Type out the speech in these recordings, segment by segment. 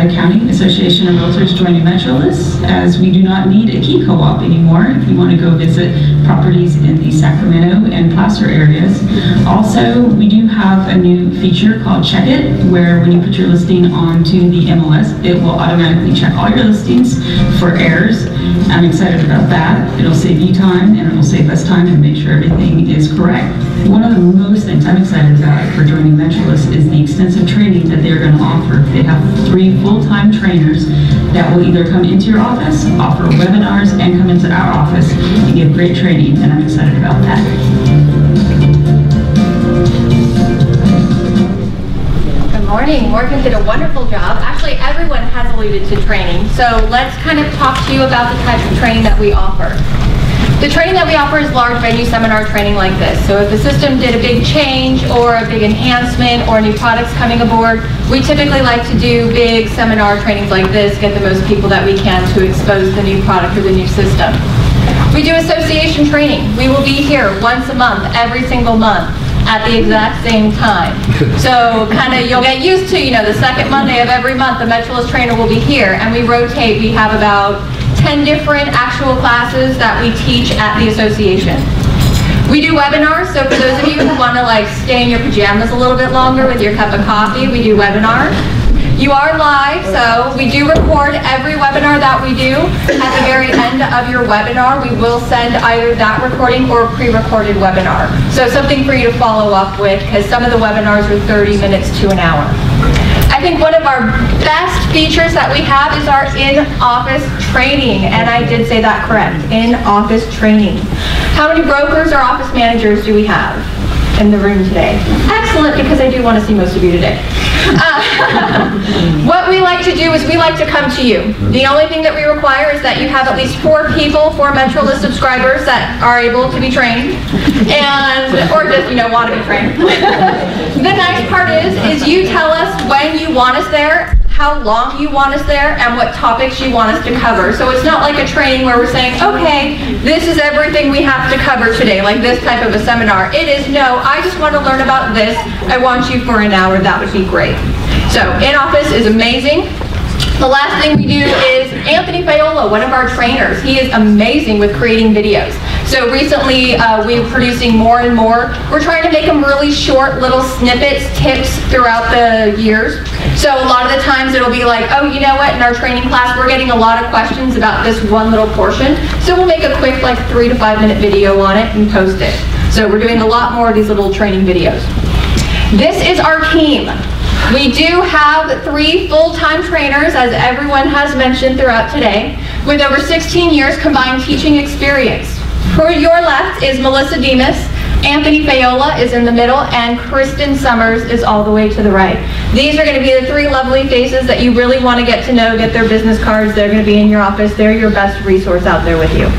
Nevada County Association of Realtors joining MetroList, as we do not need a key co-op anymore if you want to go visit properties in the Sacramento and Placer areas. Also, we do have a new feature called Check It, where when you put your listing onto the MLS, it will automatically check all your listings for errors. I'm excited about that. It'll save you time and it'll save us time and make sure everything is correct. One of the most things I'm excited about for joining MetroList is the extensive training that they're going to offer. They have 3 full-time trainers that will either come into your office, offer webinars, and come into our office and give great training, and I'm excited about that. Good morning. Morgan did a wonderful job. Actually, everyone has alluded to training, so let's kind of talk to you about the types of training that we offer. The training that we offer is large venue seminar training like this. So if the system did a big change or a big enhancement or new products coming aboard, we typically like to do big seminar trainings like this, get the most people that we can to expose the new product or the new system. We do association training. We will be here once a month, every single month, at the exact same time. So kind of you'll get used to, the second Monday of every month, the MetroList trainer will be here, and we rotate. We have about 10 different actual classes that we teach at the association. We do webinars, so for those of you who want to stay in your pajamas a little bit longer with your cup of coffee, we do webinars. You are live, so we do record every webinar that we do. At the very end of your webinar, we will send either that recording or a pre-recorded webinar. So something for you to follow up with, because some of the webinars are 30 minutes to an hour. I think one of our best features that we have is our in-office training, and I did say that correct, in-office training. How many brokers or office managers do we have in the room today? Excellent, because I do want to see most of you today. What we like to do is we like to come to you. The only thing that we require is that you have at least 4 people, 4 MetroList subscribers that are able to be trained, or just want to be trained. The nice part is you tell us when you want us there, how long you want us there, and what topics you want us to cover. So it's not like a training where we're saying, okay, this is everything we have to cover today, like this type of a seminar. It is, no, I just want to learn about this. I want you for an hour. That would be great. So in-office is amazing. The last thing we do is Anthony Fayola, one of our trainers. He is amazing with creating videos. So recently, we're producing more and more. We're trying to make them really short, little snippets, tips throughout the years. So a lot of the times it'll be like, oh, you know what, in our training class, we're getting a lot of questions about this one little portion. So we'll make a quick 3 to 5 minute video on it and post it. So we're doing a lot more of these little training videos. This is our team. We do have 3 full-time trainers, as everyone has mentioned throughout today, with over 16 years combined teaching experience. For your left is Melissa Demas, Anthony Fayola is in the middle, and Kristen Summers is all the way to the right. These are going to be the 3 lovely faces that you really want to get to know, get their business cards. They're going to be in your office. They're your best resource out there with you.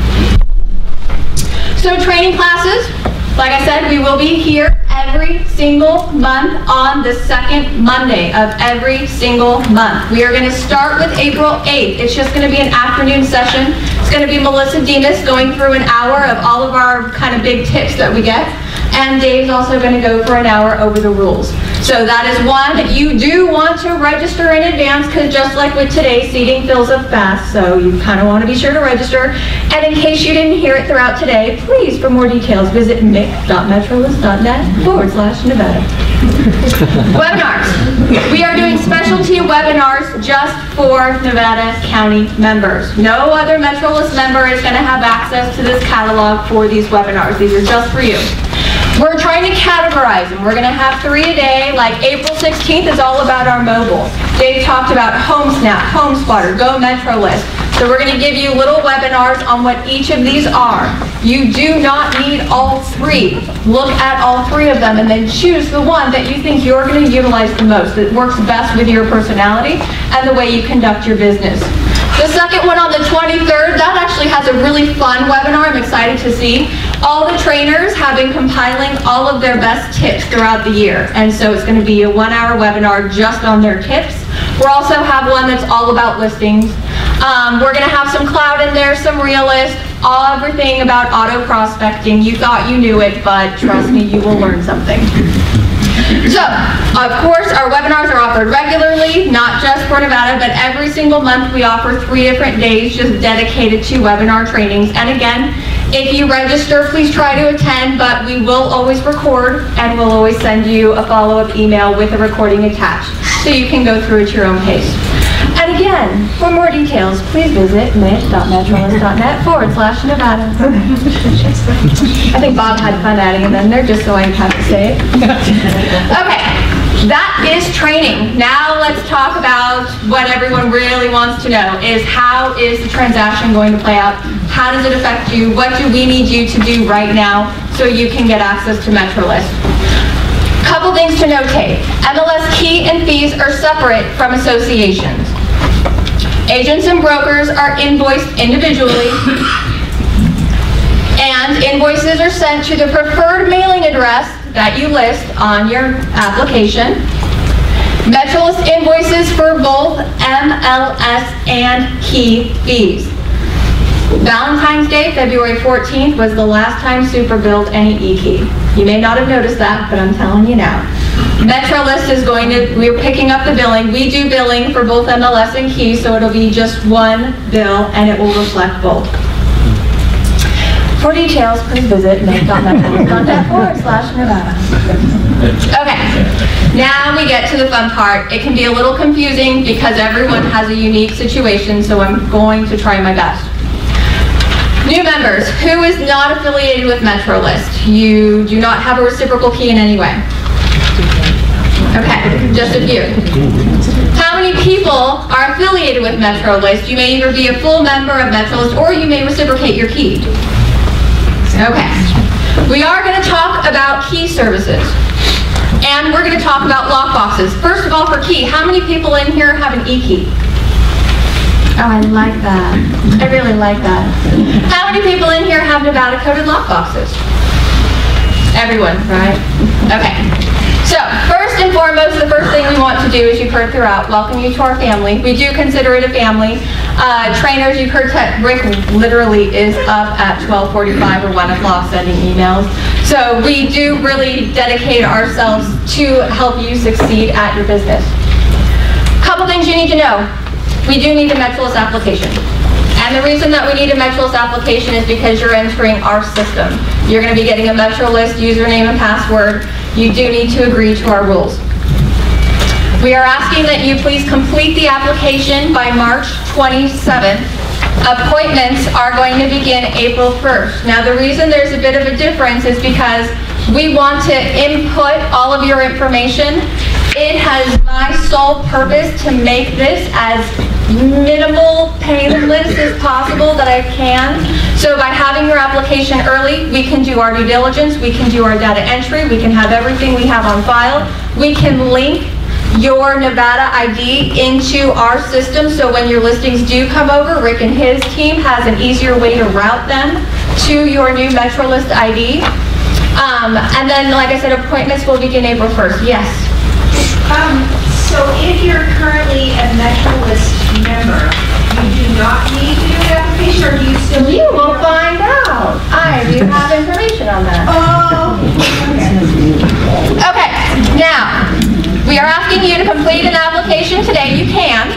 So training classes, like I said, we will be here every single month on the second Monday of every single month. We are going to start with April 8th. It's just going to be an afternoon session. It's going to be Melissa Demas going through an hour of all of our kind of big tips that we get. And Dave's also going to go for an hour over the rules. So that is one. You do want to register in advance, because just like with today, seating fills up fast, so you kind of want to be sure to register. And in case you didn't hear it throughout today, please, for more details, visit mic.metrolist.net/Nevada. Webinars. We are doing specialty webinars just for Nevada County members. No other MetroList member is going to have access to this catalog for these webinars. These are just for you. We're trying to categorize them. We're going to have 3 a day. Like April 16th is all about our mobile. Dave talked about HomeSnap, HomeSpotter, Go MetroList. So we're going to give you little webinars on what each of these are. You do not need all 3. Look at all 3 of them and then choose the one that you think you're going to utilize the most, that works best with your personality and the way you conduct your business. The second one on the 23rd, that actually has a really fun webinar I'm excited to see. All the trainers have been compiling all of their best tips throughout the year, and so it's going to be a 1-hour webinar just on their tips. We'll also have one that's all about listings. We're going to have some cloud in there, some realist, everything about auto prospecting. You thought you knew it, but trust me, you will learn something. So, of course, our webinars are offered regularly, not just for Nevada, but every single month we offer 3 different days just dedicated to webinar trainings. And again, if you register, please try to attend, but we will always record and we'll always send you a follow-up email with a recording attached so you can go through at your own pace. And again, for more details, please visit mit.metrolist.net/Nevada. I think Bob had fun adding them in there just so I have to say it. Okay, that is training. Now let's talk about what everyone really wants to know is how is the transaction going to play out? How does it affect you? What do we need you to do right now so you can get access to MetroList? Couple things to notate. MLS key and fees are separate from associations. Agents and brokers are invoiced individually, and invoices are sent to the preferred mailing address that you list on your application. MetroList invoices for both MLS and key fees. Valentine's Day, February 14th, was the last time Super billed any e-key. You may not have noticed that, but I'm telling you now. MetroList is we're picking up the billing. We do billing for both MLS and key, so it'll be just one bill, and it will reflect both. For details, please visit make.metrolist.net/Nevada. Okay, now we get to the fun part. It can be a little confusing because everyone has a unique situation, so I'm going to try my best. New members, who is not affiliated with MetroList? You do not have a reciprocal key in any way. Okay, just a few. How many people are affiliated with MetroList? You may either be a full member of MetroList or you may reciprocate your key. Okay. We are going to talk about key services. And we're going to talk about lockboxes. First of all, for key, how many people in here have an e-key? Oh, I like that. I really like that. How many people in here have Nevada coded lockboxes? Everyone, right? Okay. So, first and foremost, the first thing we want to do, as you've heard throughout, welcome you to our family. We do consider it a family. Trainers, you've heard Rick literally is up at 12:45 or 1 o'clock sending emails. So we do really dedicate ourselves to help you succeed at your business. Couple things you need to know. We do need a MetroList application. And the reason that we need a MetroList application is because you're entering our system. You're going to be getting a MetroList username and password. You do need to agree to our rules. We are asking that you please complete the application by March 27th. Appointments are going to begin April 1st. Now the reason there's a bit of a difference is because we want to input all of your information. It has my sole purpose to make this as minimal painless as possible that I can. So by having your application early, we can do our due diligence, we can do our data entry, we can have everything we have on file. We can link your Nevada ID into our system, so when your listings do come over, Rick and his team has an easier way to route them to your new MetroList ID. And then, like I said, appointments will begin April 1st. Yes? So if you're currently a MetroList member, you do not need to do an application, or do you still need to? You will find out. I do have information on that. Oh, okay, now, we are asking you to complete an application today. You can,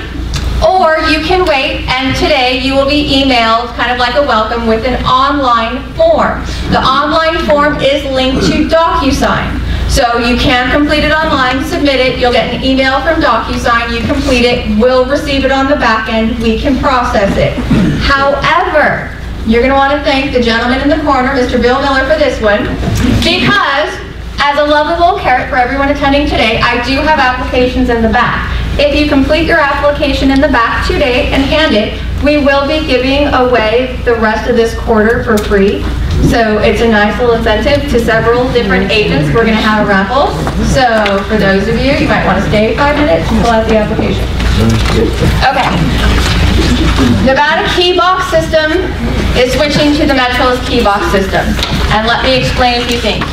or you can wait, and today you will be emailed, kind of like a welcome, with an online form. The online form is linked to DocuSign. So you can complete it online, submit it, you'll get an email from DocuSign, you complete it, we'll receive it on the back end, we can process it. However, you're going to want to thank the gentleman in the corner, Mr. Bill Miller, for this one, because as a lovable carrot for everyone attending today, I do have applications in the back. If you complete your application in the back today and hand it, we will be giving away the rest of this quarter for free. So it's a nice little incentive to several different agents. We're going to have a raffle. So for those of you, you might want to stay 5 minutes and fill out the application. Okay. Nevada Keybox System is switching to the MetroList Keybox System. And let me explain a few things.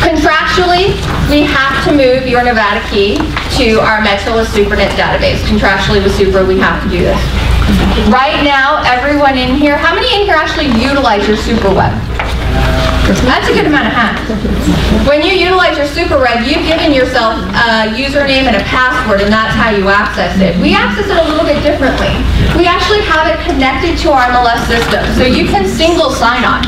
Contractually, we have to move your Nevada key to our MetroList SuperNet database. Contractually with Super, we have to do this. Right now, everyone in here, how many in here actually utilize your SuperWeb? That's a good amount of hats. When you utilize your super reg, you've given yourself a username and a password, and that's how you access it. We access it a little bit differently. We actually have it connected to our MLS system, so you can single sign on.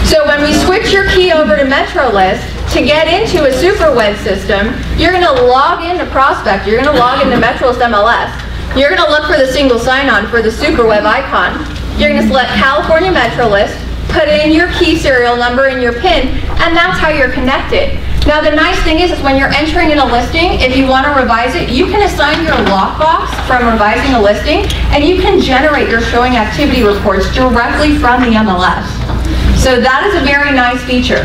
So when we switch your key over to MetroList, to get into a super web system, you're going to log into Prospect, you're going to log into MetroList MLS, you're going to look for the single sign-on for the super web icon, you're going to select California MetroList, put in your key serial number and your PIN, and that's how you're connected. Now the nice thing is when you're entering in a listing, if you want to revise it, you can assign your lockbox from revising a listing, and you can generate your showing activity reports directly from the MLS. So that is a very nice feature.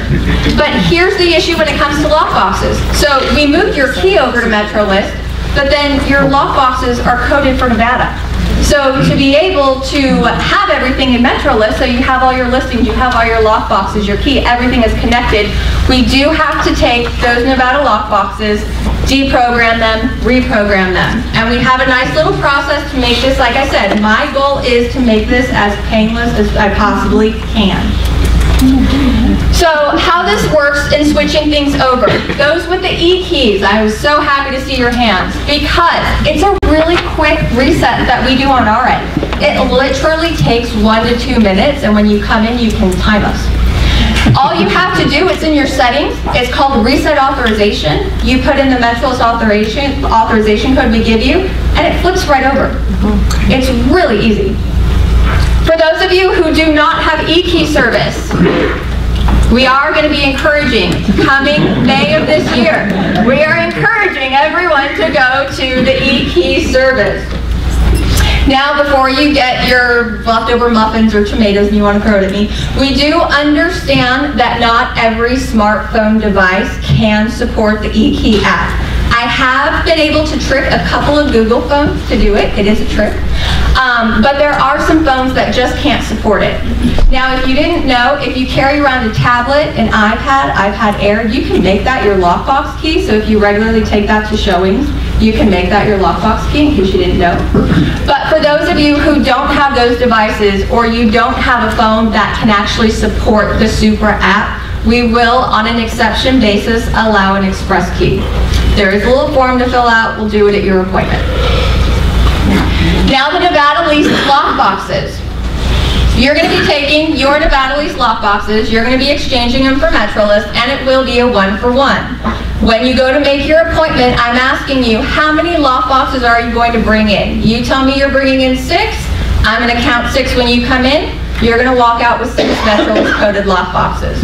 But here's the issue when it comes to lockboxes. So we moved your key over to MetroList, but then your lockboxes are coded for Nevada. So to be able to have everything in MetroList, so you have all your listings, you have all your lockboxes, your key, everything is connected, we do have to take those Nevada lockboxes, deprogram them, reprogram them. And we have a nice little process to make this, like I said, my goal is to make this as painless as I possibly can. So how this works in switching things over. Those with the E keys, I was so happy to see your hands because it's a really quick reset that we do on our end. It literally takes 1 to 2 minutes, and when you come in, you can time us. All you have to do is in your settings, it's called reset authorization. You put in the MetroList authorization code we give you, and it flips right over. It's really easy. For those of you who do not have e-key service, we are going to be encouraging, coming May of this year, we are encouraging everyone to go to the e-key service. Now, before you get your leftover muffins or tomatoes and you want to throw it at me, we do understand that not every smartphone device can support the e-key app. I have been able to trick a couple of Google phones to do it. It is a trick. But there are some phones that just can't support it. Now, if you didn't know, if you carry around a tablet, an iPad Air, you can make that your lockbox key. So if you regularly take that to showings, you can make that your lockbox key, in case you didn't know. But for those of you who don't have those devices, or you don't have a phone that can actually support the Super app, we will, on an exception basis, allow an express key. There is a little form to fill out. We'll do it at your appointment. Now the Nevada lease lockboxes. You're going to be taking your Nevada lease lockboxes, you're going to be exchanging them for MetroList, and it will be a 1-for-1. When you go to make your appointment, I'm asking you, how many lockboxes are you going to bring in? You tell me you're bringing in 6, I'm going to count 6 when you come in. You're going to walk out with 6 MetroList coded lockboxes.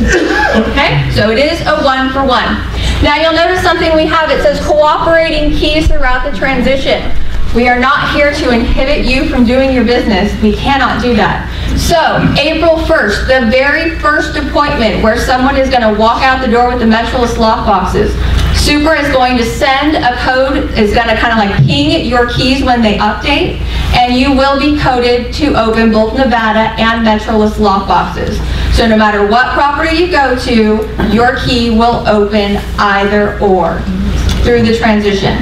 Okay? So it is a 1-for-1. Now you'll notice something we have. It says cooperating keys throughout the transition. We are not here to inhibit you from doing your business. We cannot do that. So April 1st, the very first appointment where someone is going to walk out the door with the MetroList lockboxes, Super is going to send a code, is going to kind of like ping your keys when they update, and you will be coded to open both Nevada and MetroList lockboxes. So no matter what property you go to, your key will open either or through the transition.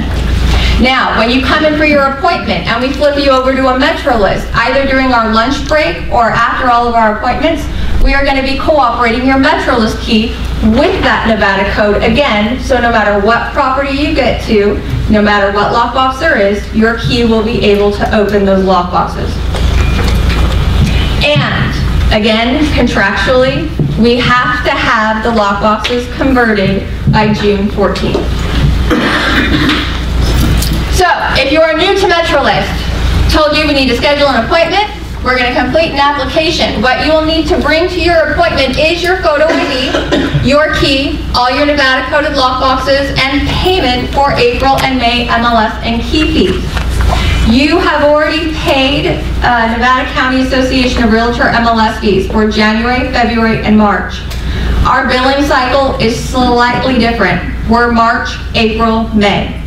Now, when you come in for your appointment and we flip you over to a MetroList, either during our lunch break or after all of our appointments, we are going to be cooperating your MetroList key with that Nevada code again, so no matter what property you get to, no matter what lockbox there is, your key will be able to open those lockboxes. And, again, contractually, we have to have the lockboxes converted by June 14th. So, if you are new to MetroList, told you we need to schedule an appointment, we're going to complete an application. What you will need to bring to your appointment is your photo ID, your key, all your Nevada coded lockboxes, and payment for April and May MLS and key fees. You have already paid Nevada County Association of Realtor MLS fees for January, February, and March. Our billing cycle is slightly different. We're March, April, May.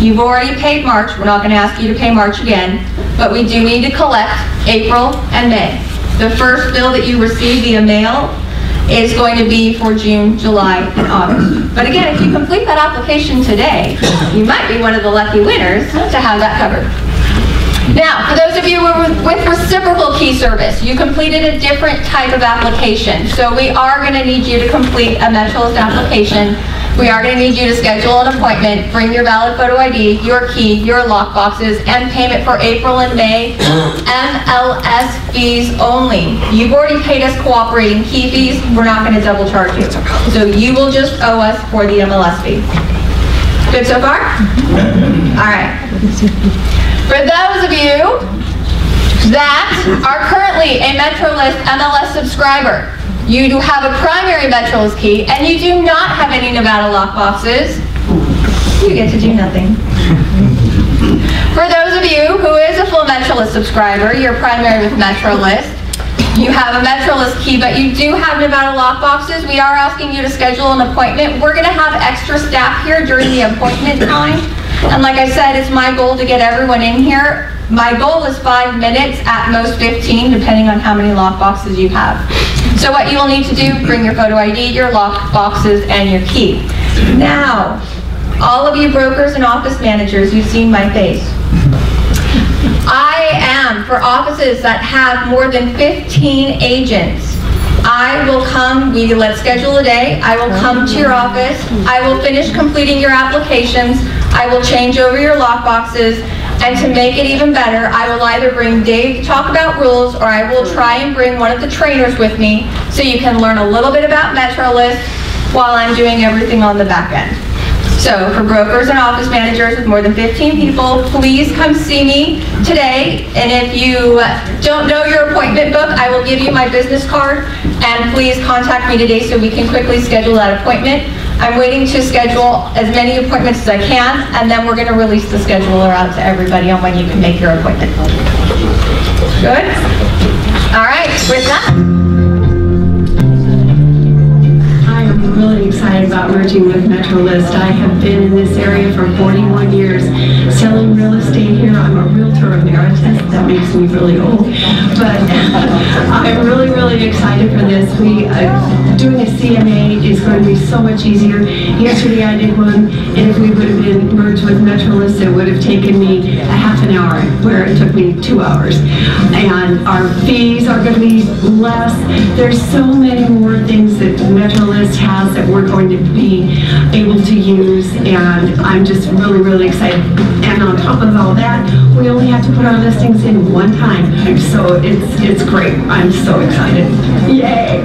You've already paid March. We're not going to ask you to pay March again, but we do need to collect April and May. The first bill that you receive via mail is going to be for June, July, and August. But again, if you complete that application today, you might be one of the lucky winners to have that covered. Now, for those of you with reciprocal key service, you completed a different type of application. So we are going to need you to complete a MetroList application. We are going to need you to schedule an appointment, bring your valid photo ID, your key, your lockboxes, and payment for April and May MLS fees only. You've already paid us cooperating key fees. We're not going to double charge you. So you will just owe us for the MLS fee. Good so far? All right. For those of you that are currently a MetroList MLS subscriber, you do have a primary MetroList key, and you do not have any Nevada lockboxes, you get to do nothing. For those of you who is a full MetroList subscriber, you're primary with MetroList, you have a MetroList key, but you do have Nevada lockboxes, we are asking you to schedule an appointment. We're going to have extra staff here during the appointment time. And like I said, it's my goal to get everyone in here. My goal is 5 minutes, at most 15, depending on how many lockboxes you have. So what you will need to do, bring your photo ID, your lockboxes, and your key. Now, all of you brokers and office managers, you've seen my face. I am, for offices that have more than 15 agents, I will come, let's schedule a day, I will come to your office, I will finish completing your applications, I will change over your lockboxes, and to make it even better, I will either bring Dave to talk about rules, or I will try and bring one of the trainers with me so you can learn a little bit about MetroList while I'm doing everything on the back end. So for brokers and office managers with more than 15 people, please come see me today. And if you don't know your appointment book, I will give you my business card. And please contact me today so we can quickly schedule that appointment. I'm waiting to schedule as many appointments as I can, and then we're going to release the scheduler out to everybody on when you can make your appointment. Good? All right, with that. I'm really excited about merging with MetroList. I have been in this area for 41 years, selling real estate here. I'm a realtor emeritus. That makes me really old. But I'm really, really excited for this. Doing a CMA is going to be so much easier. Yesterday I did one, and if we would have been merged with MetroList, it would have taken me a half an hour, where it took me 2 hours. And our fees are going to be less. There's so many more things that MetroList has that we're going to be able to use, and I'm just really, really excited. And on top of all that, we only have to put our listings in one time, so it's great. I'm so excited. Yay!